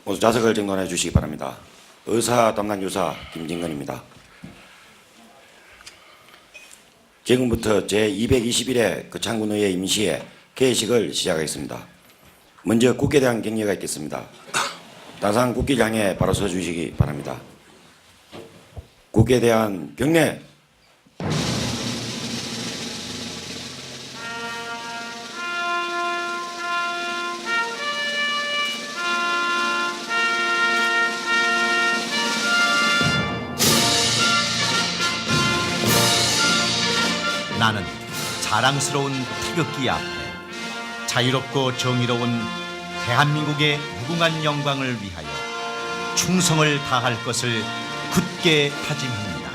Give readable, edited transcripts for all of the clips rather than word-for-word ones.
모두 좌석을 정돈해 주시기 바랍니다. 의사 담당 교사 김진건입니다. 지금부터 제221회 거창군의회 임시회 개회식을 시작하겠습니다. 먼저 국회에 대한 격려가 있겠습니다. 당상 국기를 향해 바로 서주시기 바랍니다. 국회에 대한 격려. 나는 자랑스러운 태극기 앞에 자유롭고 정의로운 대한민국의 무궁한 영광을 위하여 충성을 다할 것을 굳게 다짐합니다.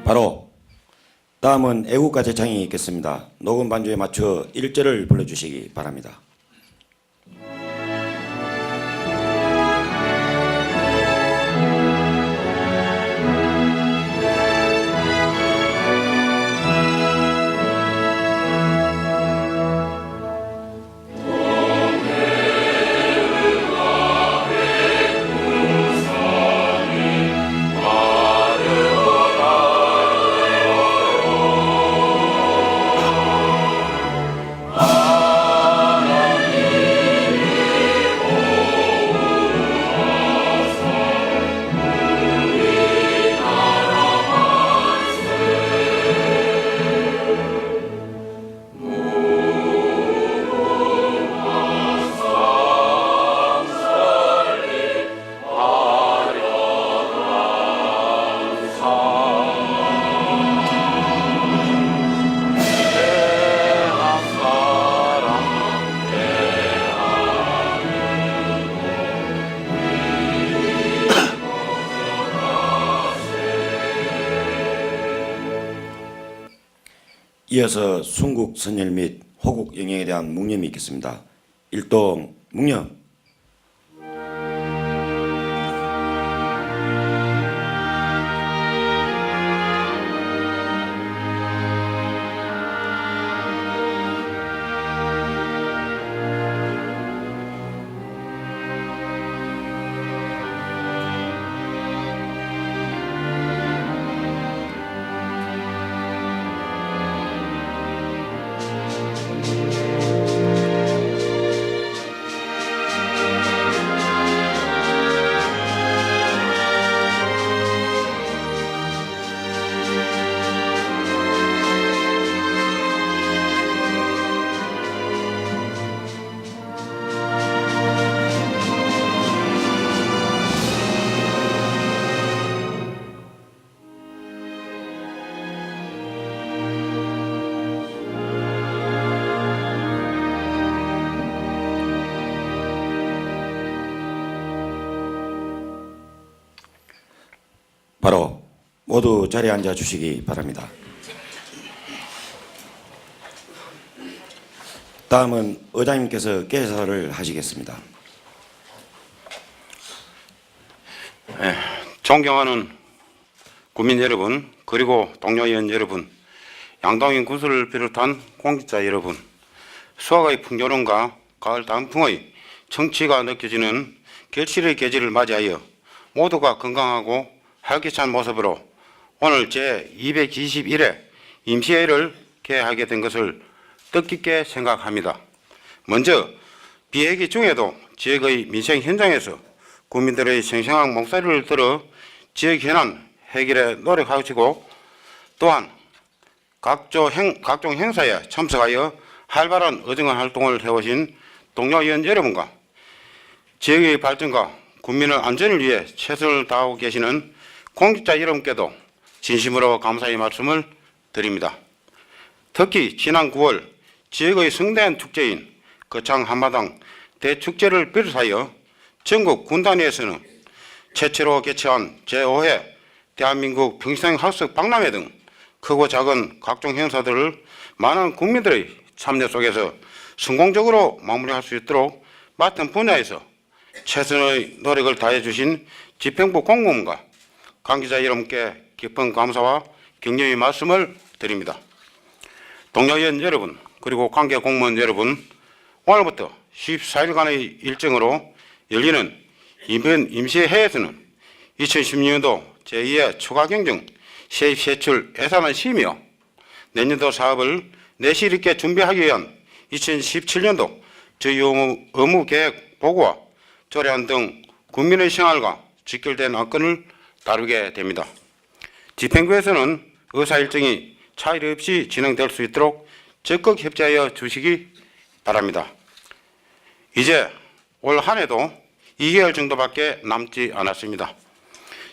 바로 다음은 애국가 제창이 있겠습니다. 녹음 반주에 맞춰 1절을 불러주시기 바랍니다. 이어서 순국 선열 및 호국 영예에 대한 묵념이 있겠습니다. 일동 묵념. 바로 모두 자리에 앉아 주시기 바랍니다. 다음은 의장님께서 개사를 하시겠습니다. 존경하는 국민 여러분, 그리고 동료 의원 여러분, 양동인 군수를 비롯한 공직자 여러분, 수학의 풍요로움과 가을 단풍의 정취가 느껴지는 결실의 계절을 맞이하여 모두가 건강하고 활기찬 모습으로 오늘 제221회 임시회를 개최하게 된 것을 뜻깊게 생각합니다. 먼저 비회기 중에도 지역의 민생 현장에서 국민들의 생생한 목소리를 들어 지역 현안 해결에 노력하시고 또한 각종 행사에 참석하여 활발한 의정한 활동을 해오신 동료 의원 여러분과 지역의 발전과 국민의 안전을 위해 최선을 다하고 계시는 공직자 여러분께도 진심으로 감사의 말씀을 드립니다. 특히 지난 9월 지역의 성대한 축제인 거창 한마당 대축제를 비롯하여 전국 군단위에서는 최초로 개최한 제5회 대한민국 평생학습 박람회 등 크고 작은 각종 행사들을 많은 국민들의 참여 속에서 성공적으로 마무리할 수 있도록 맡은 분야에서 최선의 노력을 다해 주신 집행부 공무원과 관계자 여러분께 깊은 감사와 격려의 말씀을 드립니다. 동료위원 여러분, 그리고 관계 공무원 여러분, 오늘부터 14일간의 일정으로 열리는 이번 임시회에서는 2016년도 제2회 추가경정 세입세출 예산안 심의와 내년도 사업을 내실 있게 준비하기 위한 2017년도 저희 업무계획 보고와 조례안 등 국민의 생활과 직결된 안건을 다루게 됩니다. 집행부에서는 의사 일정이 차질 없이 진행될 수 있도록 적극 협조하여 주시기 바랍니다. 이제 올 한 해도 2개월 정도밖에 남지 않았습니다.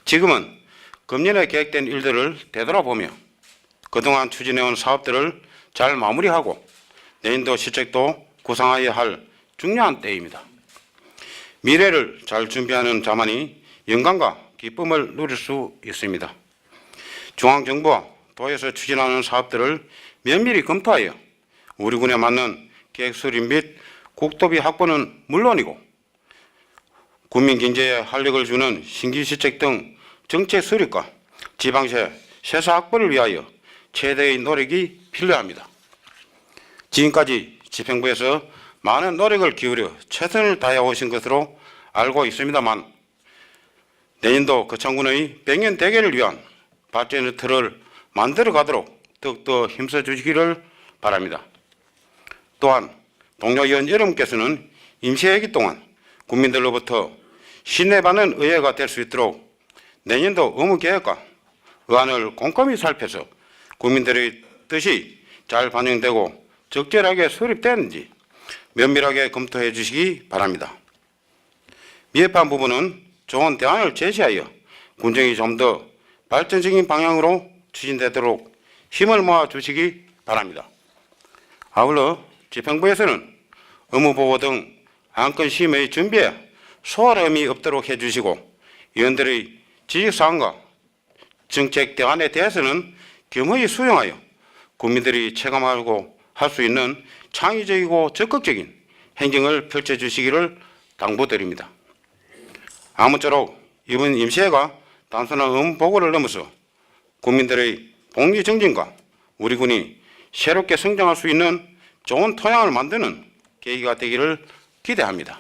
지금은 금년에 계획된 일들을 되돌아보며 그동안 추진해온 사업들을 잘 마무리하고 내년도 실적도 구상해야 할 중요한 때입니다. 미래를 잘 준비하는 자만이 영광과 기쁨을 누릴 수 있습니다. 중앙정부와 도에서 추진하는 사업들을 면밀히 검토하여 우리 군에 맞는 계획 수립 및 국토비 확보는 물론이고 국민 경제에 활력을 주는 신규시책 등 정책 수립과 지방세 세수 확보를 위하여 최대의 노력이 필요합니다. 지금까지 집행부에서 많은 노력을 기울여 최선을 다해 오신 것으로 알고 있습니다만 내년도 거창군의 100년 대계를 위한 발전의 틀을 만들어 가도록 더욱더 힘써 주시기를 바랍니다. 또한 동료위원 여러분께서는 임시회기 동안 국민들로부터 신뢰받는 의회가 될 수 있도록 내년도 업무계획과 의안을 꼼꼼히 살펴서 국민들의 뜻이 잘 반영되고 적절하게 수립되는지 면밀하게 검토해 주시기 바랍니다. 미흡한 부분은 좋은 대안을 제시하여 군정이 좀 더 발전적인 방향으로 추진되도록 힘을 모아 주시기 바랍니다. 아울러 집행부에서는 업무보고 등 안건 심의 준비에 소홀함이 없도록 해주시고 위원들의 지적사항과 정책 대안에 대해서는 겸허히 수용하여 국민들이 체감하고 할 수 있는 창의적이고 적극적인 행정을 펼쳐주시기를 당부드립니다. 아무쪼록 이번 임시회가 단순한 업무 보고를 넘어서 국민들의 복리 정진과 우리 군이 새롭게 성장할 수 있는 좋은 토양을 만드는 계기가 되기를 기대합니다.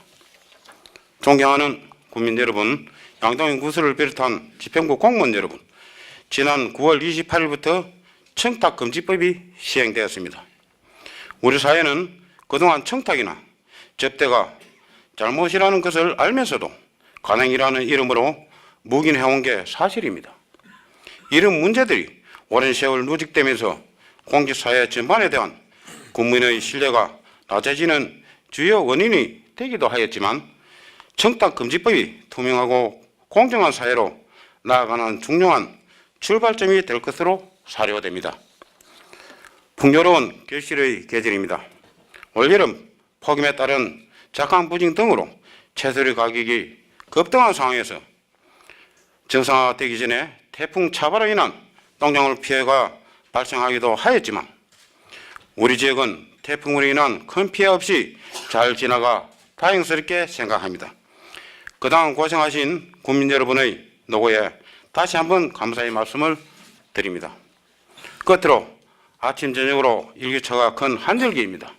존경하는 국민 여러분, 양동인 구슬을 비롯한 집행부 공무원 여러분, 지난 9월 28일부터 청탁금지법이 시행되었습니다. 우리 사회는 그동안 청탁이나 접대가 잘못이라는 것을 알면서도 관행이라는 이름으로 묵인해온 게 사실입니다. 이런 문제들이 오랜 세월 누적되면서 공직사회 전반에 대한 국민의 신뢰가 낮아지는 주요 원인이 되기도 하였지만 청탁금지법이 투명하고 공정한 사회로 나아가는 중요한 출발점이 될 것으로 사료됩니다. 풍요로운 결실의 계절입니다. 올여름 폭염에 따른 작황부진 등으로 채소의 가격이 급등한 상황에서 정상화되기 전에 태풍 차바로 인한 농작물 피해가 발생하기도 하였지만 우리 지역은 태풍으로 인한 큰 피해 없이 잘 지나가 다행스럽게 생각합니다. 그동안 고생하신 국민 여러분의 노고에 다시 한번 감사의 말씀을 드립니다. 끝으로 아침 저녁으로 일교차가 큰 한절기입니다.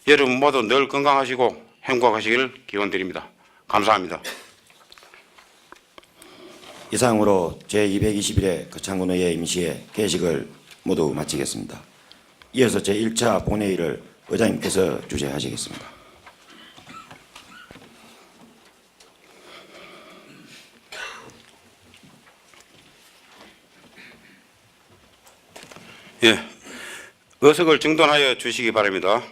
여러분 모두 늘 건강하시고 행복하시기를 기원드립니다. 감사합니다. 이상으로 제221회 거창군의회 임시회 개식을 모두 마치겠습니다. 이어서 제1차 본회의를 의장님께서 주재하시겠습니다. 예, 의석을 정돈하여 주시기 바랍니다.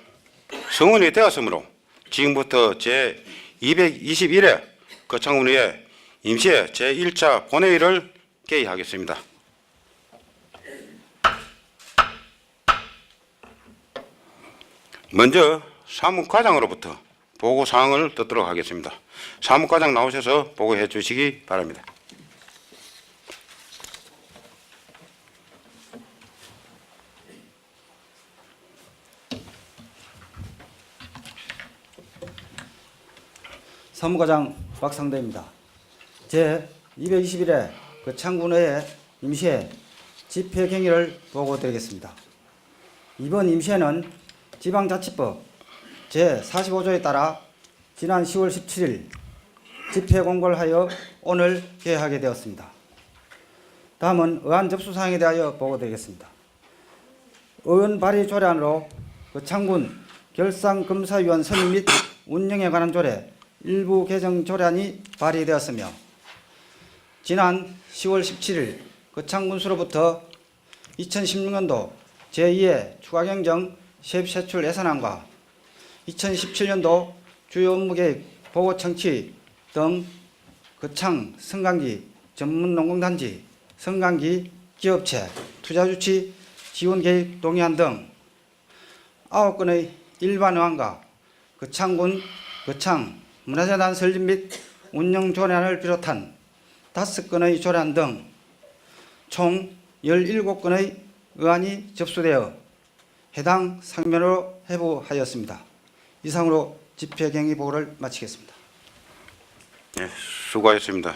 성원이 되었으므로 지금부터 제221회 거창군의회 임시회 제1차 본회의를 개의하겠습니다. 먼저 사무과장으로부터 보고사항을 듣도록 하겠습니다. 사무과장 나오셔서 보고해 주시기 바랍니다. 사무과장 박상대입니다. 제221회 거창군의회 임시회 집회 경위를 보고드리겠습니다. 이번 임시회는 지방자치법 제45조에 따라 지난 10월 17일 집회 공고를 하여 오늘 개하게 되었습니다. 다음은 의안 접수사항에 대하여 보고드리겠습니다. 의원 발의 조례안으로 거창군 결상검사위원 선임 및 운영에 관한 조례 일부 개정 조례안이 발의되었으며 지난 10월 17일 거창군수로부터 2016년도 제2회 추가경정 세입세출 예산안과 2017년도 주요 업무계획 보고청취 등 거창 성강기 전문농공단지 성강기 기업체 투자주치 지원계획 동의안 등 9건의 일반 의안과 거창군 거창 문화재단 설립 및 운영 조례안을 비롯한 5건의 조례안 등 총 17건의 의안이 접수되어 해당 상면으로 회부하였습니다. 이상으로 집회 경위 보고를 마치겠습니다. 네, 수고하셨습니다.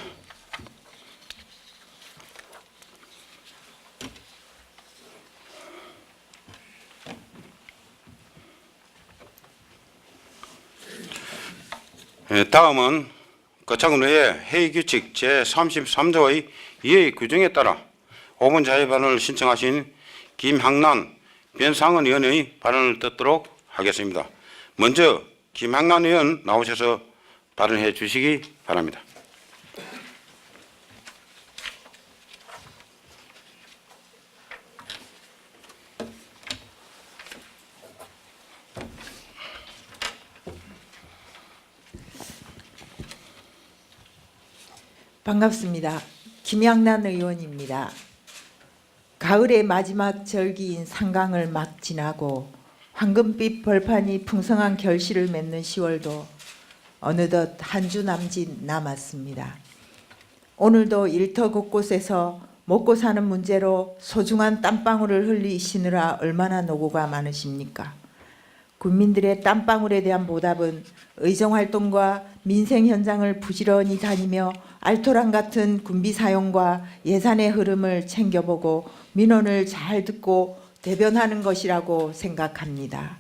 다음은 거창군의회 회의규칙 제33조의 2의 규정에 따라 5분 자유 발언을 신청하신 김향란, 변상은 의원의 발언을 듣도록 하겠습니다. 먼저 김향란 의원 나오셔서 발언해 주시기 바랍니다. 반갑습니다. 김양란 의원입니다. 가을의 마지막 절기인 상강을 막 지나고 황금빛 벌판이 풍성한 결실을 맺는 10월도 어느덧 한 주 남짓 남았습니다. 오늘도 일터 곳곳에서 먹고 사는 문제로 소중한 땀방울을 흘리시느라 얼마나 노고가 많으십니까? 국민들의 땀방울에 대한 보답은 의정활동과 민생 현장을 부지런히 다니며 알토란 같은 군비 사용과 예산의 흐름을 챙겨보고 민원을 잘 듣고 대변하는 것이라고 생각합니다.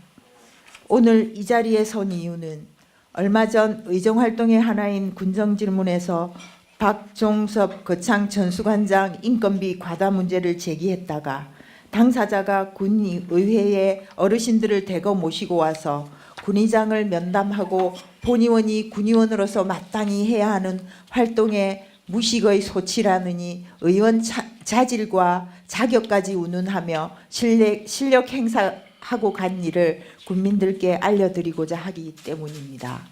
오늘 이 자리에 선 이유는 얼마 전 의정활동의 하나인 군정질문에서 박종섭 거창 전수관장 인건비 과다 문제를 제기했다가 당사자가 군의회에 어르신들을 대거 모시고 와서 군의장을 면담하고 본의원이 군의원으로서 마땅히 해야 하는 활동에 무식의 소치라느니 의원 자질과 자격까지 운운하며 실력 행사하고 간 일을 국민들께 알려드리고자 하기 때문입니다.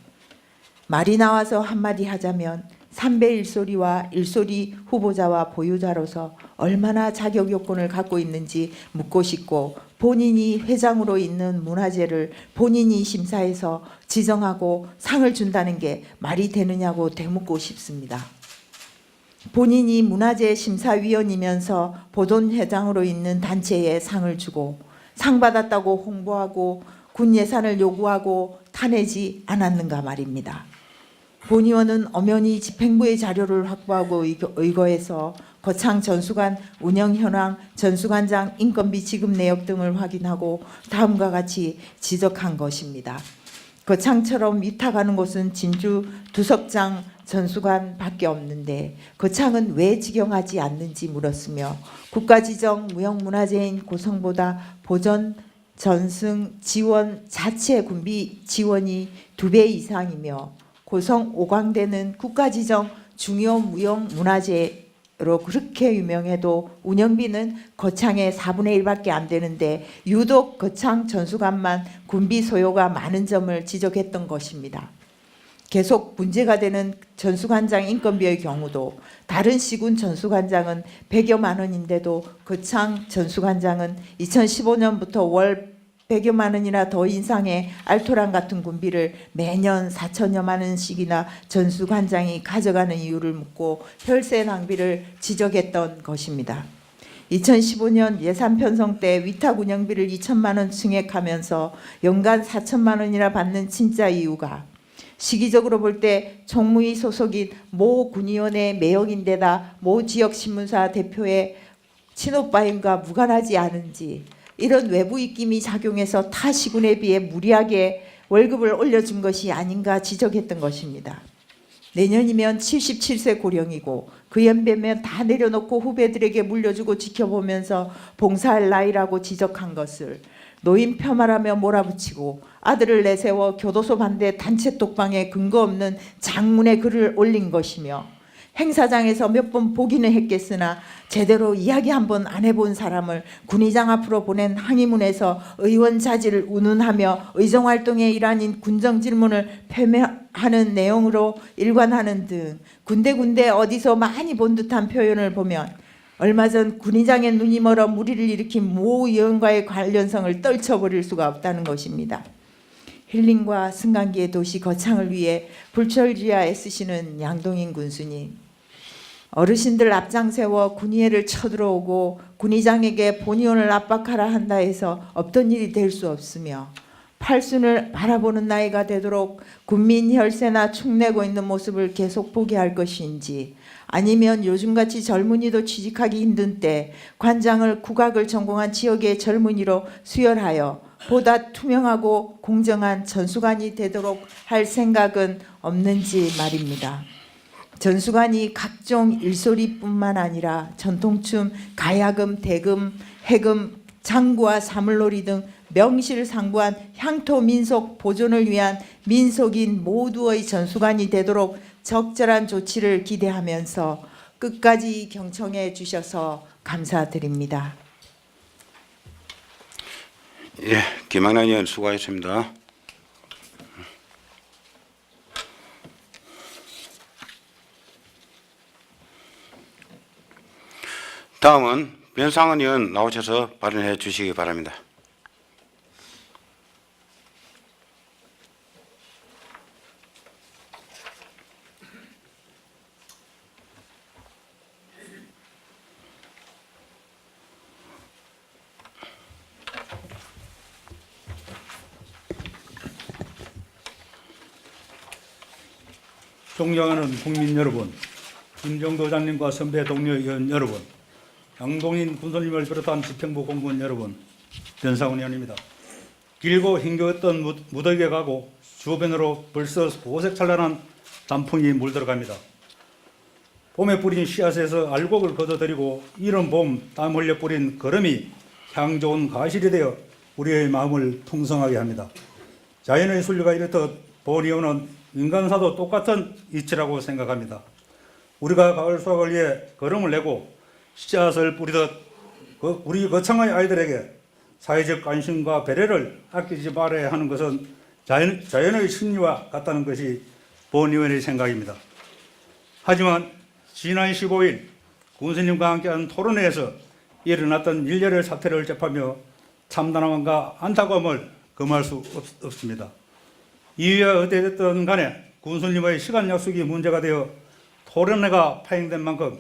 말이 나와서 한마디 하자면 삼배 일소리와 일소리 후보자와 보유자로서 얼마나 자격 요건을 갖고 있는지 묻고 싶고 본인이 회장으로 있는 문화재를 본인이 심사해서 지정하고 상을 준다는 게 말이 되느냐고 되묻고 싶습니다. 본인이 문화재 심사위원이면서 보존회장으로 있는 단체에 상을 주고 상 받았다고 홍보하고 군 예산을 요구하고 타내지 않았는가 말입니다. 본의원은 엄연히 집행부의 자료를 확보하고 의거해서 거창 전수관 운영 현황, 전수관장 인건비 지급 내역 등을 확인하고 다음과 같이 지적한 것입니다. 거창처럼 위탁하는 곳은 진주 두석장 전수관밖에 없는데 거창은 왜 직영하지 않는지 물었으며 국가지정 무형문화재인 고성보다 보전, 전승, 지원 자체 군비 지원이 2배 이상이며 고성 오광대는 국가지정 중요 무형문화재로 그렇게 유명해도 운영비는 거창의 4분의 1밖에 안 되는데 유독 거창 전수관만 군비 소요가 많은 점을 지적했던 것입니다. 계속 문제가 되는 전수관장 인건비의 경우도 다른 시군 전수관장은 100여만 원인데도 거창 전수관장은 2015년부터 월 100여만 원이나 더 인상해 알토란 같은 군비를 매년 4천여만 원씩이나 전수관장이 가져가는 이유를 묻고 혈세 낭비를 지적했던 것입니다. 2015년 예산 편성 때 위탁 운영비를 2천만 원 증액하면서 연간 4천만 원이나 받는 진짜 이유가 시기적으로 볼 때 총무위 소속인 모 군의원의 매형인데다 모 지역신문사 대표의 친오빠임과 무관하지 않은지 이런 외부 입김이 작용해서 타 시군에 비해 무리하게 월급을 올려준 것이 아닌가 지적했던 것입니다. 내년이면 77세 고령이고 그 연배면 다 내려놓고 후배들에게 물려주고 지켜보면서 봉사할 나이라고 지적한 것을 노인 폄하라며 몰아붙이고 아들을 내세워 교도소 반대 단체 톡방에 근거 없는 장문의 글을 올린 것이며 행사장에서 몇 번 보기는 했겠으나 제대로 이야기 한 번 안 해본 사람을 군의장 앞으로 보낸 항의문에서 의원 자질을 운운하며 의정활동의 일환인 군정 질문을 폄훼하는 내용으로 일관하는 등 군데군데 어디서 많이 본 듯한 표현을 보면 얼마 전 군의장의 눈이 멀어 무리를 일으킨 모 의원과의 관련성을 떨쳐버릴 수가 없다는 것입니다. 힐링과 승강기의 도시 거창을 위해 불철주야 애쓰시는 양동인 군수님, 어르신들 앞장세워 군의회를 쳐들어오고 군의장에게 본의원을 압박하라 한다 해서 없던 일이 될 수 없으며 팔순을 바라보는 나이가 되도록 군민 혈세나 축내고 있는 모습을 계속 보게 할 것인지, 아니면 요즘같이 젊은이도 취직하기 힘든 때 관장을 국악을 전공한 지역의 젊은이로 수혈하여 보다 투명하고 공정한 전수관이 되도록 할 생각은 없는지 말입니다. 전수관이 각종 일소리뿐만 아니라 전통춤, 가야금, 대금, 해금, 장구와 사물놀이 등 명실상부한 향토 민속 보존을 위한 민속인 모두의 전수관이 되도록 적절한 조치를 기대하면서 끝까지 경청해 주셔서 감사드립니다. 예, 김학란 의원 수고하셨습니다. 다음은 변상은 의원 나오셔서 발언해 주시기 바랍니다. 존경하는 국민 여러분, 김정도장님과 선배 동료 의원 여러분, 양동인 군수님을 비롯한 집행부 공무원 여러분, 변상훈 의원입니다. 길고 힘겨웠던 무더기가 가고 주변으로 벌써 고색찬란한 단풍이 물들어갑니다. 봄에 뿌린 씨앗에서 알곡을 걷어들이고 이른 봄 땀 흘려 뿌린 걸음이 향 좋은 가실이 되어 우리의 마음을 풍성하게 합니다. 자연의 순리가 이렇듯 본 의원은 인간사도 똑같은 이치라고 생각합니다. 우리가 가을 수확을 위해 걸음을 내고 씨앗을 뿌리듯 우리 거창의 아이들에게 사회적 관심과 배려를 아끼지 말아야 하는 것은 자연의 심리와 같다는 것이 본 의원의 생각입니다. 하지만 지난 15일 군수님과 함께한 토론회에서 일어났던 일련의 사태를 접하며 참담함과 안타까움을 금할 수 없습니다. 이유야 어찌됐든 간에 군수님의 시간 약속이 문제가 되어 토론회가 파행된 만큼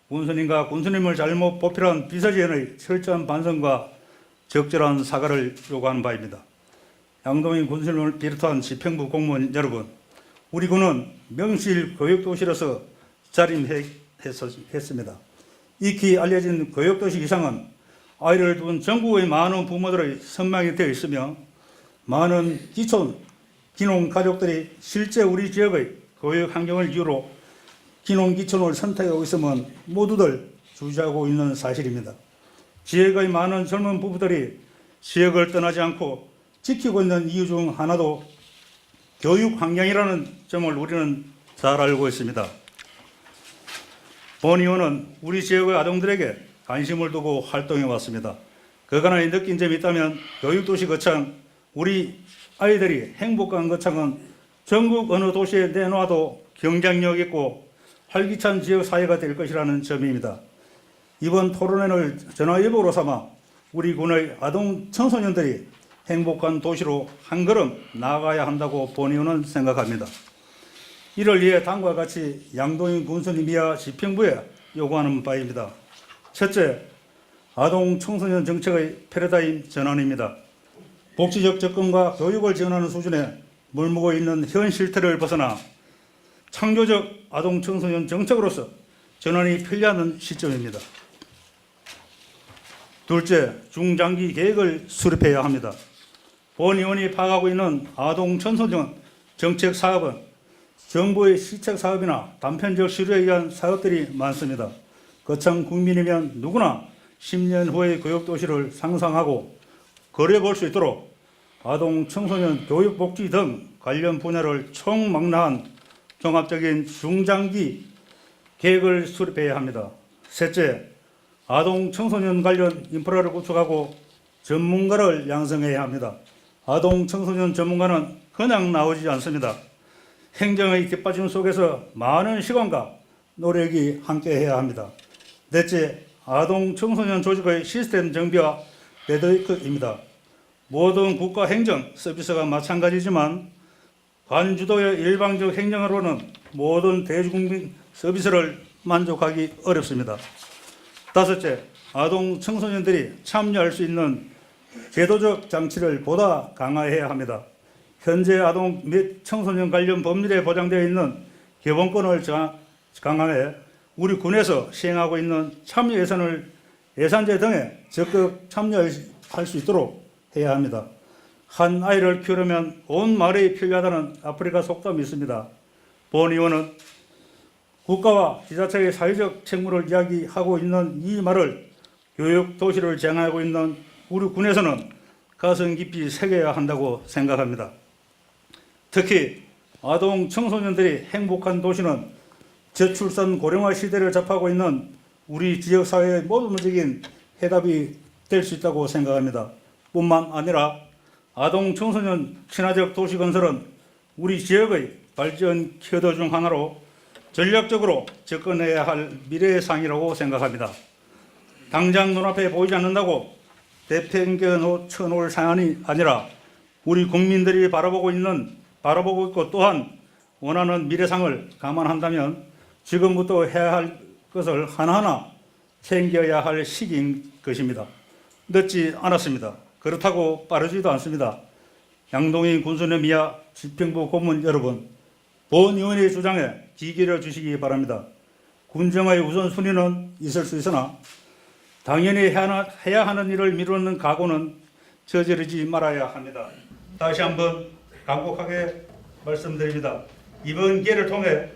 군수님과 군수님을 잘못 보필한 비서지원의 철저한 반성과 적절한 사과를 요구하는 바입니다. 양동인 군수님을 비롯한 집행부 공무원 여러분, 우리 군은 명실 교육도시로서 자림했습니다. 익히 알려진 교육도시 이상은 아이를 둔 전국의 많은 부모들의 선망이 되어 있으며 많은 기농 가족들이 실제 우리 지역의 교육 환경을 이유로 기농기촌을 선택하고 있으면 모두들 주저하고 있는 사실입니다. 지역의 많은 젊은 부부들이 지역을 떠나지 않고 지키고 있는 이유 중 하나도 교육 환경이라는 점을 우리는 잘 알고 있습니다. 본 의원은 우리 지역의 아동들에게 관심을 두고 활동해 왔습니다. 그간에 느낀 점이 있다면 교육도시 거창, 우리 아이들이 행복한 거창은 전국 어느 도시에 내놔도 경쟁력 있고 활기찬 지역 사회가 될 것이라는 점입니다. 이번 토론회를 전화위복으로 삼아 우리 군의 아동 청소년들이 행복한 도시로 한 걸음 나아가야 한다고 본 의원은 생각합니다. 이를 위해 다음과 같이 양동인 군수님이야 집행부에 요구하는 바입니다. 첫째, 아동 청소년 정책의 패러다임 전환입니다. 복지적 접근과 교육을 지원하는 수준의 물먹고 있는 현 실태를 벗어나 창조적 아동 청소년 정책으로서 전환이 필요한 시점입니다. 둘째, 중장기 계획을 수립해야 합니다. 본 의원이 파악하고 있는 아동 청소년 정책 사업은 정부의 시책 사업이나 단편적 시류에 의한 사업들이 많습니다. 거창 국민이면 누구나 10년 후의 교육도시를 상상하고 그려볼 수 있도록 아동 청소년 교육복지 등 관련 분야를 총망라한 종합적인 중장기 계획을 수립해야 합니다. 셋째, 아동 청소년 관련 인프라를 구축하고 전문가를 양성해야 합니다. 아동 청소년 전문가는 그냥 나오지 않습니다. 행정의 뒷받침 속에서 많은 시간과 노력이 함께해야 합니다. 넷째, 아동 청소년 조직의 시스템 정비와 네트워크입니다. 모든 국가 행정 서비스가 마찬가지지만 관주도의 일방적 행정으로는 모든 대중국민 서비스를 만족하기 어렵습니다. 다섯째, 아동 청소년들이 참여할 수 있는 제도적 장치를 보다 강화해야 합니다. 현재 아동 및 청소년 관련 법률에 보장되어 있는 기본권을 강화해 우리 군에서 시행하고 있는 참여 예산제 등에 적극 참여할 수 있도록 해야 합니다. 한 아이를 키우려면 온 마을이 필요하다는 아프리카 속담이 있습니다. 본 의원은 국가와 지자체의 사회적 책무를 이야기하고 있는 이 말을 교육 도시를 지향하고 있는 우리 군에서는 가슴 깊이 새겨야 한다고 생각합니다. 특히 아동 청소년들이 행복한 도시는 저출산 고령화 시대를 접하고 있는 우리 지역사회의 모든적인 해답이 될 수 있다고 생각합니다. 뿐만 아니라 아동 청소년 친화적 도시 건설은 우리 지역의 발전 키워드 중 하나로 전략적으로 접근해야 할 미래의 상이라고 생각합니다. 당장 눈앞에 보이지 않는다고 내팽겨 쳐놓을 사안이 아니라 우리 국민들이 바라보고 있고 또한 원하는 미래상을 감안한다면 지금부터 해야 할 것을 하나하나 챙겨야 할 시기인 것입니다. 늦지 않았습니다. 그렇다고 빠르지도 않습니다. 양동희 군수님 이하 집행부 고문 여러분, 본 의원의 주장에 귀 기울여 주시기 바랍니다. 군정의 우선순위는 있을 수 있으나 당연히 해야 하는 일을 미루는 각오는 저지르지 말아야 합니다. 다시 한번 간곡하게 말씀드립니다. 이번 기회를 통해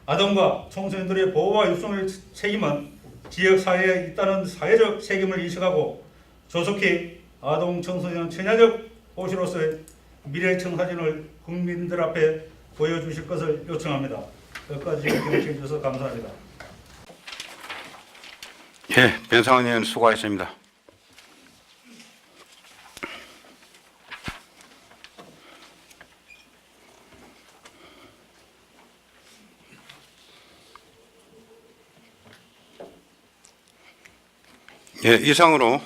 아동과 청소년들의 보호와 육성의 책임은 지역사회에 있다는 사회적 책임을 인식하고 조속히 아동 청소년 친화적 도시로서의 미래 청사진을 국민들 앞에 보여주실 것을 요청합니다. 끝까지 경청해 주셔서 감사합니다. 예, 변상원 의원 수고하셨습니다. 예, 이상으로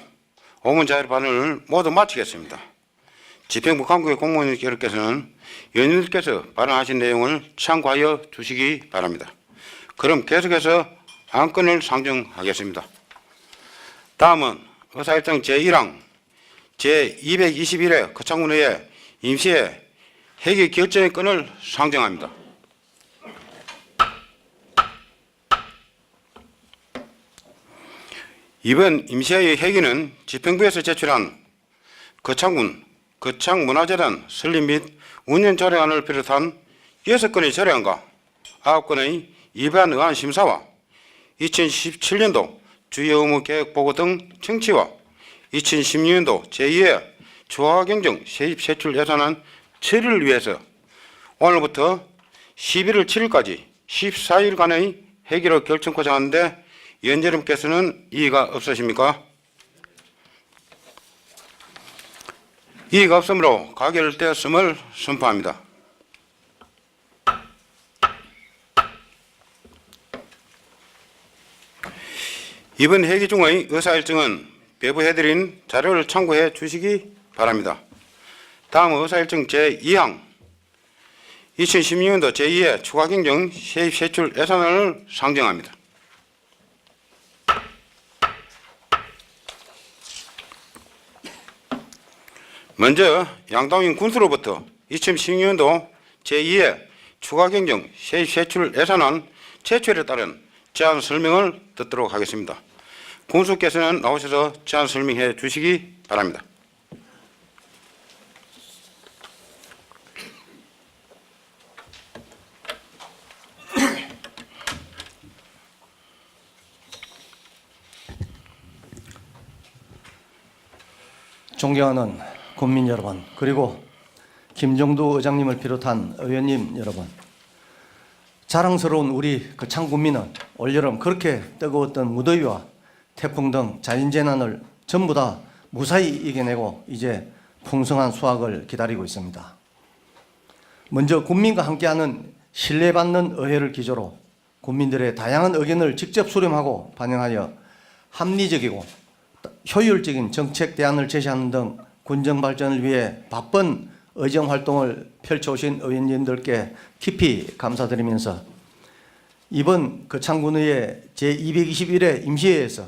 5분 자율반을 모두 마치겠습니다. 집행부 강국의 공무원님께서는 의원님께서 발언하신 내용을 참고하여 주시기 바랍니다. 그럼 계속해서 안건을 상정하겠습니다. 다음은 의사일정 제1항 제221회 거창군의회 임시회 회기 결정의 건을 상정합니다. 이번 임시회의 회기는 집행부에서 제출한 거창문화재단 설립 및 운영 조례안을 비롯한 6건의 조례안과 9건의 위반 의안 심사와 2017년도 주요 의무 계획 보고 등 청취와 2016년도 제2회 추가경정 세입 세출 예산안 처리를 위해서 오늘부터 11월 7일까지 14일간의 회기로 결정코자 하는데 위원님께서는 이의가 없으십니까? 이의가 없으므로 가결되었음을 선포합니다. 이번 회기 중의 의사일정은 배부해드린 자료를 참고해 주시기 바랍니다. 다음 의사일정 제2항 2016년도 제2회 추가경정 세입세출 예산안을 상정합니다. 먼저 양동인 군수로부터 2016년도 제2회 추가경정 세입세출 예산안 제출에 따른 제안 설명을 듣도록 하겠습니다. 군수께서는 나오셔서 제안 설명해 주시기 바랍니다. 존경하는 국민 여러분, 그리고 김정두 의장님을 비롯한 의원님 여러분, 자랑스러운 우리 거창 군민은 올여름 그렇게 뜨거웠던 무더위와 태풍 등 자연재난을 전부 다 무사히 이겨내고 이제 풍성한 수확을 기다리고 있습니다. 먼저 국민과 함께하는 신뢰받는 의회를 기조로 국민들의 다양한 의견을 직접 수렴하고 반영하여 합리적이고 효율적인 정책 대안을 제시하는 등 군정 발전을 위해 바쁜 의정 활동을 펼쳐오신 의원님들께 깊이 감사드리면서 이번 거창군의회 제221회 임시회에서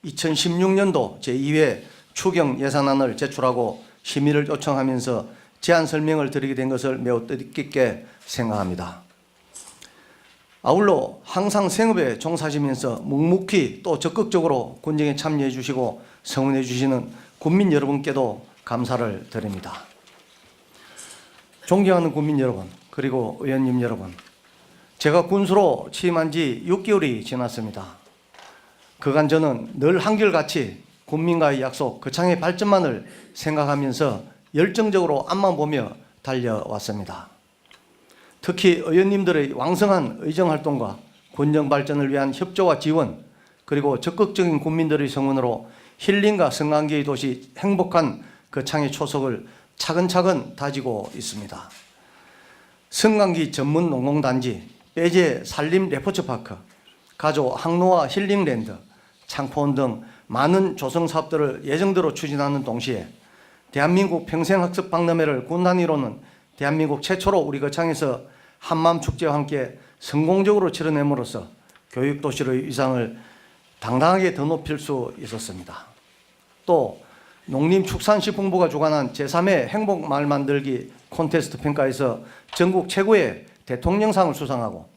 2016년도 제2회 추경 예산안을 제출하고 심의를 요청하면서 제안 설명을 드리게 된 것을 매우 뜻깊게 생각합니다. 아울러 항상 생업에 종사하시면서 묵묵히 또 적극적으로 군정에 참여해 주시고 성원해 주시는 국민 여러분께도 감사를 드립니다. 존경하는 국민 여러분, 그리고 의원님 여러분, 제가 군수로 취임한 지 6개월이 지났습니다. 그간 저는 늘 한결같이 국민과의 약속, 거창의 발전만을 생각하면서 열정적으로 앞만 보며 달려왔습니다. 특히 의원님들의 왕성한 의정활동과 군정 발전을 위한 협조와 지원, 그리고 적극적인 국민들의 성원으로 힐링과 성관계의 도시 행복한 거창의 초석을 차근차근 다지고 있습니다. 성관기 전문 농공단지, 빼제 산림 레포츠파크, 가조 항로와 힐링랜드, 창포원 등 많은 조성사업들을 예정대로 추진하는 동시에 대한민국 평생학습 박람회를 군 단위로는 대한민국 최초로 우리 거창에서 한마음축제와 함께 성공적으로 치러냄으로써 교육도시의 위상을 당당하게 더 높일 수 있었습니다. 또 농림축산식품부가 주관한 제3회 행복마을 만들기 콘테스트 평가에서 전국 최고의 대통령상을 수상하고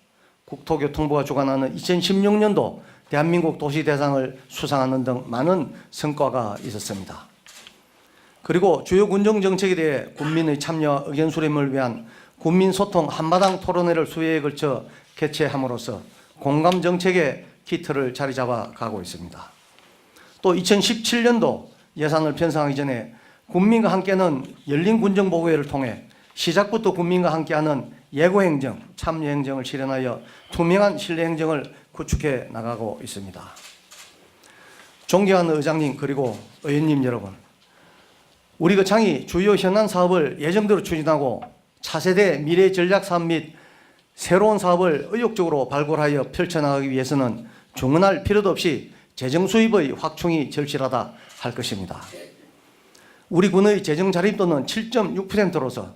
국토교통부가 주관하는 2016년도 대한민국 도시대상을 수상하는 등 많은 성과가 있었습니다. 그리고 주요 군정정책에 대해 국민의 참여와 의견 수렴을 위한 국민소통 한마당 토론회를 수회에 걸쳐 개최함으로써 공감정책의 기틀을 자리 잡아 가고 있습니다. 또 2017년도 예산을 편성하기 전에 국민과 함께하는 열린 군정보고회를 통해 시작부터 국민과 함께하는 예고행정, 참여행정을 실현하여 투명한 신뢰행정을 구축해 나가고 있습니다. 존경하는 의장님, 그리고 의원님 여러분, 우리 거창이 주요 현안 사업을 예정대로 추진하고 차세대 미래 전략 사업 및 새로운 사업을 의욕적으로 발굴하여 펼쳐나가기 위해서는 중언할 필요도 없이 재정 수입의 확충이 절실하다 할 것입니다. 우리 군의 재정 자립도는 7.6%로서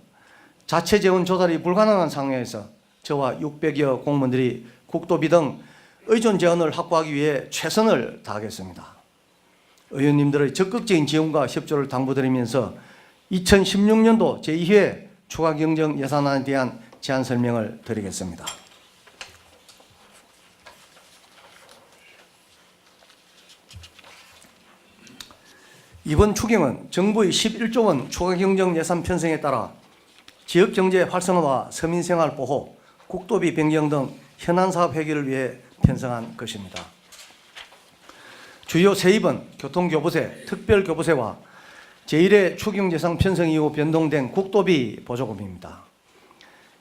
자체 재원 조달이 불가능한 상황에서 저와 600여 공무원들이 국도비 등 의존 재원을 확보하기 위해 최선을 다하겠습니다. 의원님들의 적극적인 지원과 협조를 당부드리면서 2016년도 제2회 추가경정 예산안에 대한 제안 설명을 드리겠습니다. 이번 추경은 정부의 11조 원 추가경정 예산 편성에 따라 지역경제 활성화와 서민생활 보호, 국도비 변경 등 현안사업 해결을 위해 편성한 것입니다. 주요 세입은 교통교부세, 특별교부세와 제1회 추경예산 편성 이후 변동된 국도비 보조금입니다.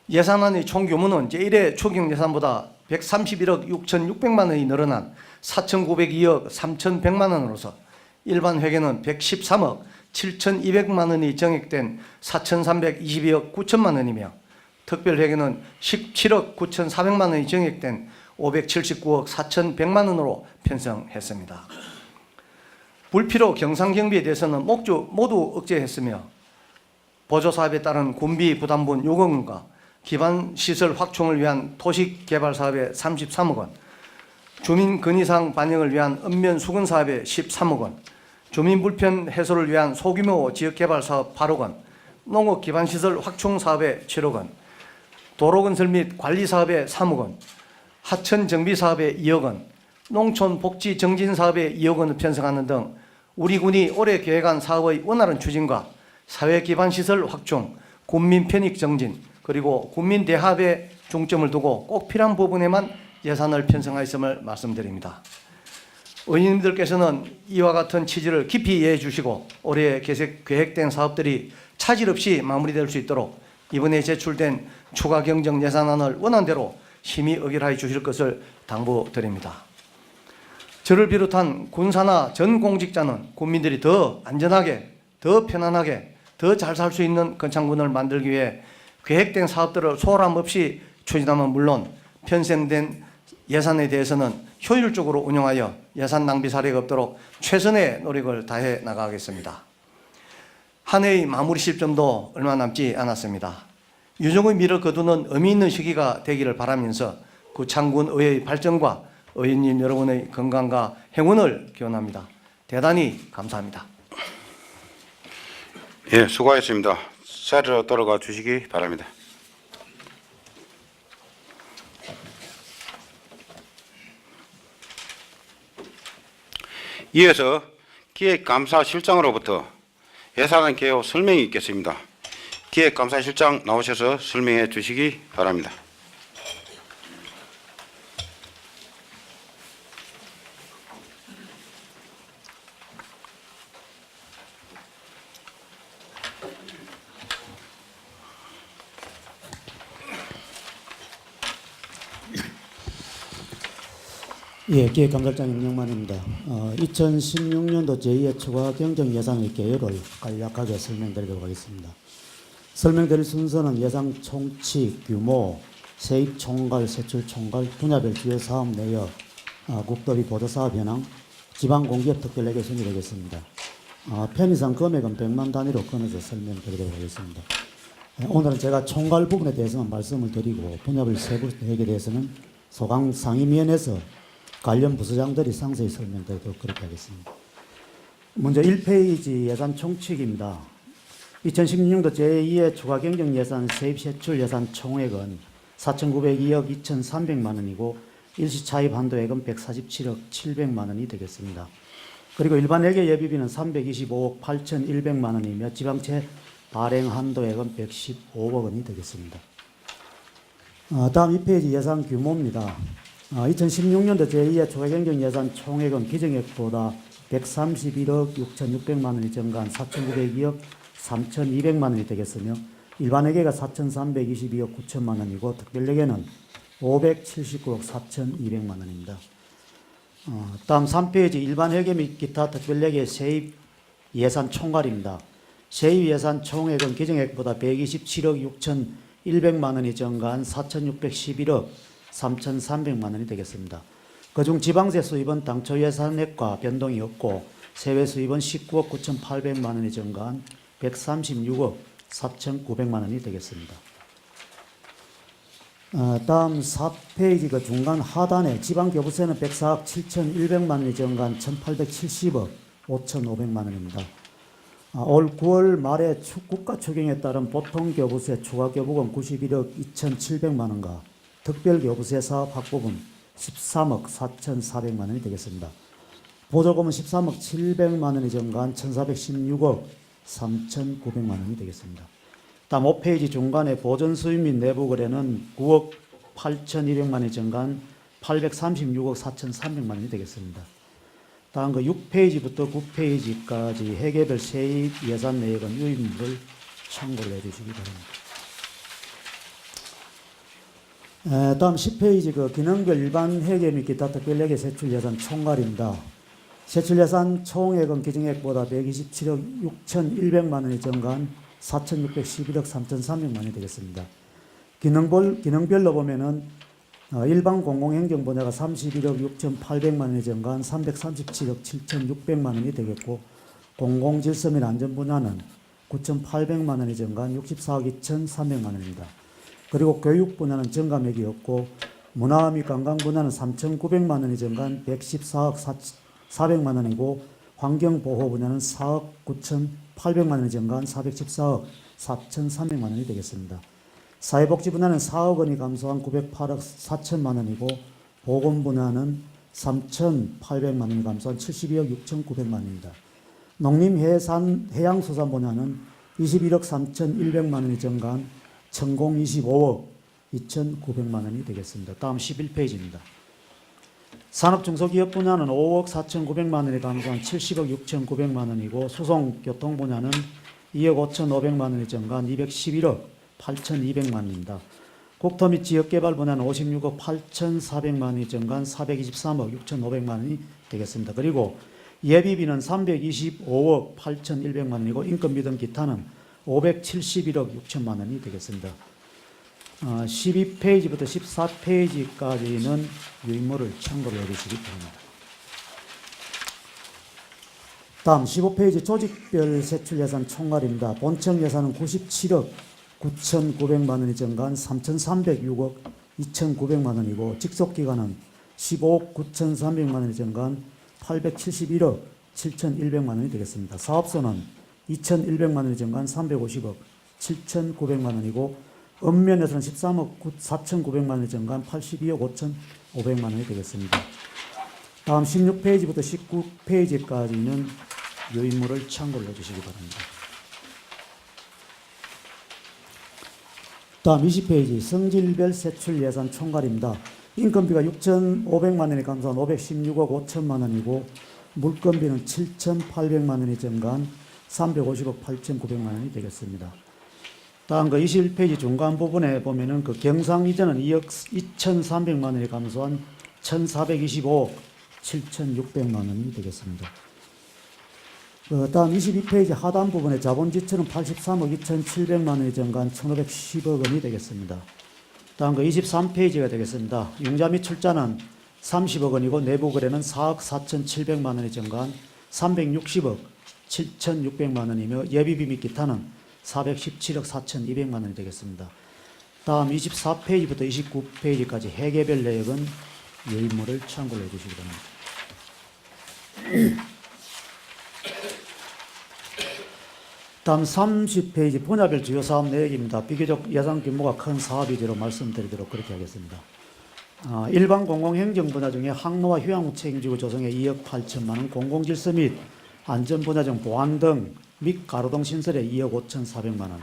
예산안의 총 규모는 제1회 추경예산보다 131억 6,600만 원이 늘어난 4,902억 3,100만 원으로서 일반 회계는 113억 7,200만 원이 정액된 4,322억 9천만 원이며 특별 회계는 17억 9,400만 원이 정액된 579억 4,100만 원으로 편성했습니다. 불필요 경상경비에 대해서는 모두 억제했으며 보조사업에 따른 군비 부담분 6억 원과 기반시설 확충을 위한 도시개발사업에 33억 원, 주민건의사항 반영을 위한 읍면 수건사업에 13억 원, 주민불편 해소를 위한 소규모 지역개발사업 8억 원, 농업 기반시설 확충 사업에 7억 원, 도로 건설 및 관리 사업에 3억 원, 하천 정비 사업에 2억 원, 농촌 복지 정진 사업에 2억 원을 편성하는 등 우리 군이 올해 계획한 사업의 원활한 추진과 사회 기반 시설 확충, 군민 편익 정진, 그리고 국민 대합에 중점을 두고 꼭 필요한 부분에만 예산을 편성하였음을 말씀드립니다. 의원님들께서는 이와 같은 취지를 깊이 이해해 주시고 올해 계획된 사업들이 차질 없이 마무리될 수 있도록 이번에 제출된 추가 경정 예산안을 원안대로 심의 의결하여 주실 것을 당부드립니다. 저를 비롯한 군사나 전 공직자는 국민들이 더 안전하게, 더 편안하게, 더 잘 살 수 있는 건창군을 만들기 위해 계획된 사업들을 소홀함 없이 추진하면 물론 편성된 예산에 대해서는 효율적으로 운영하여 예산 낭비 사례가 없도록 최선의 노력을 다해 나가겠습니다. 한 해의 마무리 시점도 얼마 남지 않았습니다. 유종의 미를 거두는 의미 있는 시기가 되기를 바라면서 구창군 의회의 발전과 의원님 여러분의 건강과 행운을 기원합니다. 대단히 감사합니다. 예, 수고하셨습니다. 자리로 돌아가 주시기 바랍니다. 이어서 기획감사실장으로부터 예산안 개요 설명이 있겠습니다. 기획감사실장 나오셔서 설명해 주시기 바랍니다. 예, 기획감사장 임영만입니다. 2016년도 제2회 추가 경정 예산의 개요를 간략하게 설명드리도록 하겠습니다. 설명드릴 순서는 예산 총치, 규모, 세입 총괄, 세출 총괄, 분야별 주요 사업 내역, 국도비 보조사업 현황, 지방공기업 특별회계 순위 되겠습니다. 편의상 금액은 100만 단위로 끊어서 설명드리도록 하겠습니다. 오늘은 제가 총괄 부분에 대해서만 말씀을 드리고 분야별 세부 내역에 대해서는 소강 상임위원회에서 관련 부서장들이 상세히 설명드리도록 그렇게 하겠습니다. 먼저 1페이지 예산 총칙입니다. 2016년도 제2회 추가 경정 예산 세입 세출 예산 총액은 4,902억 2,300만 원이고 일시 차입 한도액은 147억 700만 원이 되겠습니다. 그리고 일반 회계 예비비는 325억 8,100만 원이며 지방채 발행 한도액은 115억 원이 되겠습니다. 다음 2페이지 예산 규모입니다. 2016년도 제2회 추가 경정 예산 총액은 기정액보다 131억 6,600만 원이 증가한 4,902억 3,200만 원이 되겠으며 일반 회계가 4,322억 9천만 원이고 특별회계는 579억 4,200만 원입니다. 다음 3페이지 일반 회계 및 기타 특별회계 세입 예산 총괄입니다. 세입 예산 총액은 기정액보다 127억 6,100만 원이 증가한 4,611억 3,300만 원이 되겠습니다. 그중 지방세 수입은 당초 예산액과 변동이 없고 세외 수입은 19억 9,800만 원이 증가한 136억 4,900만 원이 되겠습니다. 다음 4페이지 그 중간 하단에 지방교부세는 104억 7,100만 원이 증가한 1,870억 5,500만 원입니다. 올 9월 말에 국가 추경에 따른 보통교부세 추가교부금 91억 2,700만 원과 특별교부세 사업 확보분 13억 4,400만 원이 되겠습니다. 보조금은 13억 700만 원이 증가한 1,416억 3,900만 원이 되겠습니다. 다음 5페이지 중간에 보전 수입 및 내부 거래는 9억 8,200만 원이 증가한 836억 4,300만 원이 되겠습니다. 다음 그 6페이지부터 9페이지까지 회계별 세입 예산 내역은 유입물을 참고를 해주시기 바랍니다. 다음 10페이지 그 기능별 일반 회계 및 기타 특별회계 세출 예산 총괄입니다. 세출 예산 총액은 기정액보다 127억 6,100만 원이 증가한 4,611억 3,300만 원이 되겠습니다. 기능별로 보면은 일반 공공행정 분야가 31억 6,800만 원이 증가한 337억 7,600만 원이 되겠고 공공질서 및 안전 분야는 9,800만 원이 증가한 64억 2,300만 원입니다. 그리고 교육 분야는 증감액이 없고 문화 및 관광 분야는 3,900만 원이 증가한 114억 400만 원이고 환경보호 분야는 4억 9,800만 원이 증가한 414억 4,300만 원이 되겠습니다. 사회복지 분야는 4억 원이 감소한 908억 4천만 원이고 보건 분야는 3,800만 원이 감소한 72억 6,900만 원입니다. 농림해양수산 분야는 21억 3,100만 원이 증가한 1,025억 2,900만 원이 되겠습니다. 다음 11페이지입니다. 산업중소기업 분야는 5억 4,900만 원이 감소한 70억 6,900만 원이고 수송교통 분야는 2억 5,500만 원이 증가한 211억 8,200만 원입니다. 국토 및 지역개발 분야는 56억 8,400만 원이 증가한 423억 6,500만 원이 되겠습니다. 그리고 예비비는 325억 8,100만 원이고 인건비 등 기타는 571억 6천만 원이 되겠습니다. 12페이지부터 14페이지까지는 유인물을 참고를 해주시기 바랍니다. 다음 15페이지 조직별 세출 예산 총괄입니다. 본청 예산은 97억 9,900만 원이 증가한 3,306억 2,900만 원이고 직속기관은 15억 9,300만 원이 증가한 871억 7,100만 원이 되겠습니다. 사업소는 2,100만 원이 증가한 350억 7,900만 원이고 읍면에서는 13억 4,900만 원이 증가한 82억 5,500만 원이 되겠습니다. 다음 16페이지부터 19페이지까지는 요인물을 참고를 해주시기 바랍니다. 다음 20페이지 성질별 세출 예산 총괄입니다. 인건비가 6,500만 원이 감소한 516억 5천만 원이고 물건비는 7,800만 원이 증가한 350억 8,900만 원이 되겠습니다. 다음 그 21페이지 중간 부분에 보면은 그 경상 이전은 2억 2,300만 원이 감소한 1,425억 7,600만 원이 되겠습니다. 다음 22페이지 하단 부분에 자본 지출은 83억 2,700만 원이 증가한 1,510억 원이 되겠습니다. 다음 그 23페이지가 되겠습니다. 융자 및 출자는 30억 원이고 내부 거래는 4억 4,700만 원이 증가한 360억 7,600만 원이며 예비비 및 기타는 417억 4,200만 원이 되겠습니다. 다음 24페이지부터 29페이지까지 회계별 내역은 요인물을 참고해 주시기 바랍니다. 다음 30페이지 분야별 주요 사업 내역입니다. 비교적 예산 규모가 큰 사업 위주로 말씀드리도록 그렇게 하겠습니다. 일반 공공행정 분야 중에 항로와 휴양로 책임지고 조성에 2억 8천만 원, 공공질서 및 안전 분야 중 보안 등 및 가로등 신설에 2억 5,400만 원,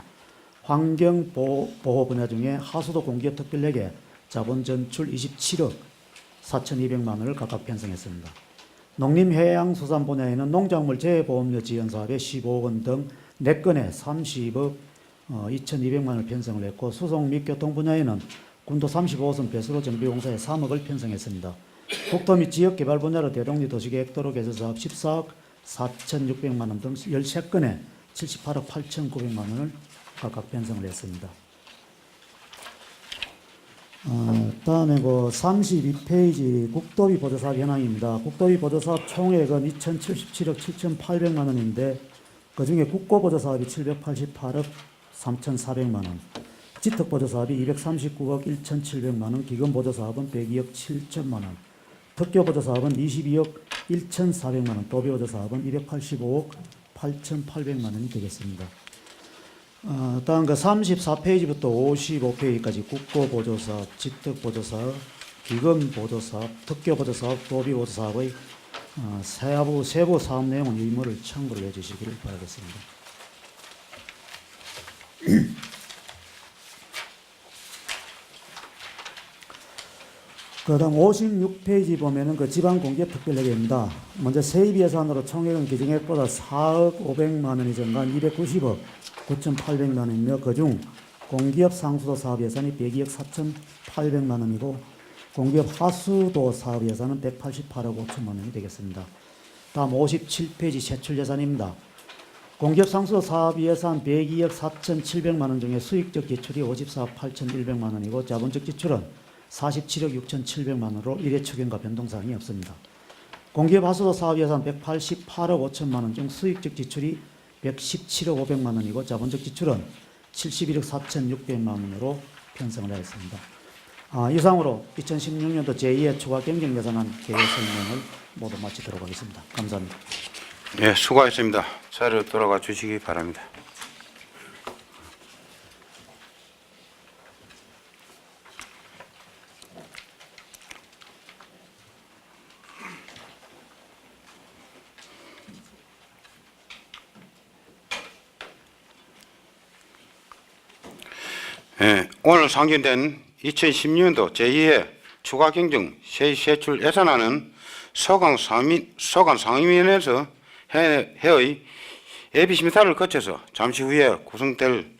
환경보호 분야 중에 하수도 공기업 특별회계 자본 전출 27억 4,200만 원을 각각 편성했습니다. 농림해양수산 분야에는 농작물 재해보험료 지원 사업에 15억 원 등 4건에 30억 2,200만 원을 편성을 했고 수송 및 교통 분야에는 군도 35호선 배수로 정비공사에 3억을 편성했습니다. 국토 및 지역개발 분야로 대동리 도시계획도로 개설사업 14억 4,600만 원 등 13건에 78억 8,900만 원을 각각 편성을 했습니다. 다음에 그 32페이지 국도비 보조사업 현황입니다. 국도비 보조사업 총액은 2,077억 7,800만 원인데 그중에 국고보조사업이 788억 3,400만 원, 지특보조사업이 239억 1,700만 원, 기금보조사업은 102억 7천만 원, 특교보조사업은 22억 1,400만 원, 도비보조사업은 285억 8,800만 원이 되겠습니다. 다음 그 34페이지부터 55페이지까지 국고보조사업, 지특보조사업, 기금보조사업, 특교보조사업, 도비보조사업의 세부 사업 내용은 유의물을 참고를 해주시기를 바라겠습니다. 그 다음 56페이지 보면은 그 지방공기업 특별회계입니다. 먼저 세입 예산으로 총액은 기증액보다 4억 500만 원이 증가한 290억 9,800만 원이며 그중 공기업 상수도 사업 예산이 102억 4,800만 원이고 공기업 하수도 사업 예산은 188억 5천만 원이 되겠습니다. 다음 57페이지 세출 예산입니다. 공기업 상수도 사업 예산 102억 4,700만 원 중에 수익적 지출이 54억 8,100만 원이고 자본적 지출은 47억 6,700만 원으로 일회 추경과 변동사항이 없습니다. 공기업 하수도 사업 예산 188억 5천만 원 중 수익적 지출이 117억 500만 원이고 자본적 지출은 71억 4,600만 원으로 편성을 하였습니다. 이상으로 2016년도 제2회 추가 경정 예산안 계획 설명을 모두 마치도록 하겠습니다. 감사합니다. 예, 수고하셨습니다. 자리로 돌아가 주시기 바랍니다. 오늘 상정된 2016년도 제2회 추가 경정 세출 예산안은 소관 상임위원회에서 회의 예비심사를 거쳐서 잠시 후에 구성될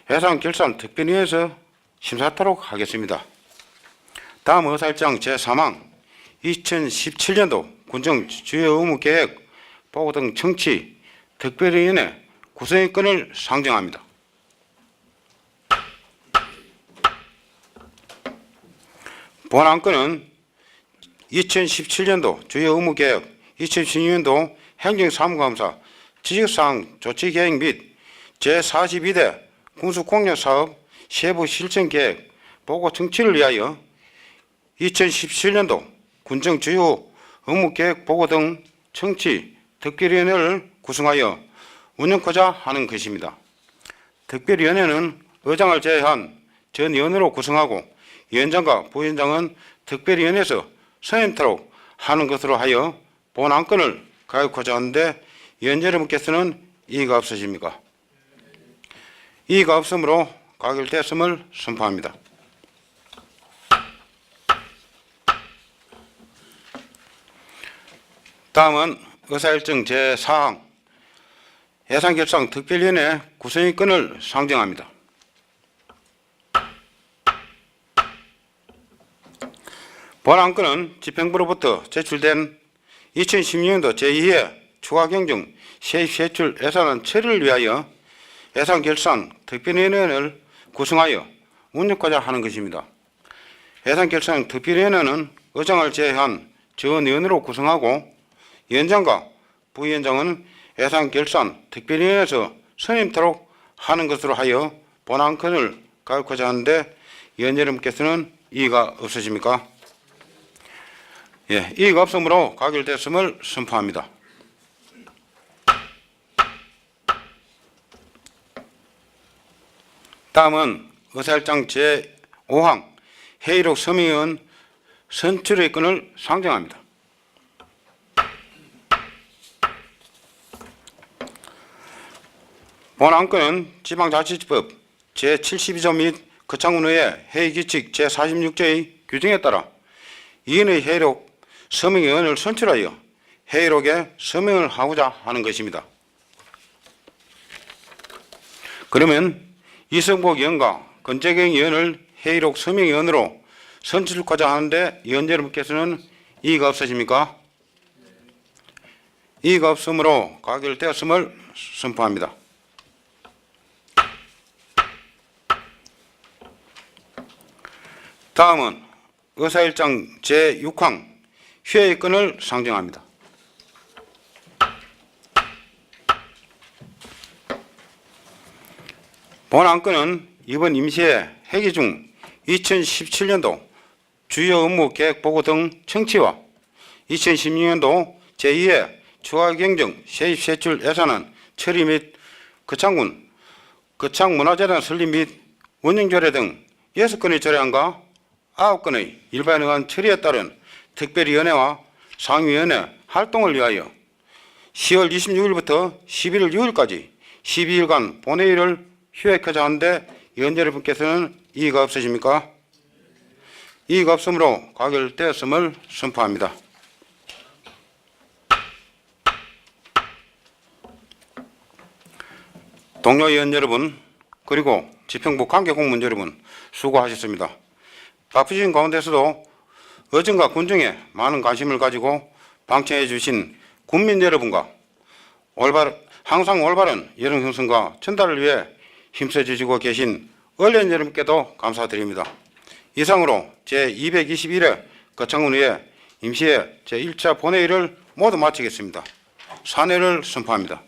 예산결산 특별위에서 심사하도록 하겠습니다. 다음 의사일정 제3항 2017년도 군정 주요 의무 계획 보고 등 청취 특별위원회 구성의건을 상정합니다. 본안건은 2017년도 주요 의무 계획, 2016년도 행정사무감사 지적사항 조치계획 및 제42대 군수공여사업 세부 실천계획 보고 청취를 위하여 2017년도 군정 주요 업무계획 보고 등 청취 특별위원회를 구성하여 운영하자 하는 것입니다. 특별위원회는 의장을 제외한 전 위원으로 구성하고 위원장과 부위원장은 특별위원회에서 선임토록 하는 것으로 하여 본 안건을 가역하자 하는데 위원 여러분께서는 이의가 없으십니까? 이의가 없으므로 가결되었음을 선포합니다. 다음은 의사일정 제4항 예산결산 특별위원회 구성의건을 상정합니다. 본안건은 집행부로부터 제출된 2016년도 제2회 추가경정 세입세출 예산안 처리를 위하여 예산결산 특별위원회를 구성하여 운영하자 하는 것입니다. 예산결산 특별위원회는 의장을 제외한 전 위원으로 구성하고 위원장과 부위원장은 예산결산 특별위원회에서 선임토록 하는 것으로 하여 본안건을 가역하자 하는데 위원 여러분께서는 이의가 없으십니까? 예, 이의가 없으므로 가결됐음을 선포합니다. 다음은 의사일정 제5항 회의록 서명위원 선출의 건을 상정합니다. 본안건은 지방자치법 제72조 및 거창군의회 회의규칙 제46조의 규정에 따라 이인의 회의록 서명위원을 선출하여 회의록에 서명을 하고자 하는 것입니다. 그러면 이성복 의원과 권재경 의원을 회의록 서명위원으로 선출하고자 하는데 의원 여러분께서는 이의가 없으십니까? 이의가 없으므로 가결되었음을 선포합니다. 다음은 의사일정 제6항 회의건을 상정합니다. 본안건은 이번 임시회 회기 중 2017년도 주요 업무 계획 보고 등 청취와 2016년도 제2회 추가경정 세입세출 예산안 처리 및 거창군 거창문화재단 설립 및 운영조례 등 6건의 조례안과 9건의 일반 의안 처리에 따른 특별위원회와 상위위원회 활동을 위하여 10월 26일부터 11월 6일까지 12일간 본회의를 휴회하자 하는데 의원 여러분께서는 이의가 없으십니까? 이의가 없으므로 가결되었음을 선포합니다. 동료 의원 여러분 그리고 집행부 관계공무원 여러분 수고하셨습니다. 바쁘신 가운데서도 의정과 군정에 많은 관심을 가지고 방청해 주신 국민 여러분과 항상 올바른 여론 형성과 전달을 위해 힘써 주시고 계신 언론 여러분께도 감사드립니다. 이상으로 제221회 거창군의회 임시회 제1차 본회의를 모두 마치겠습니다. 산회를 선포합니다.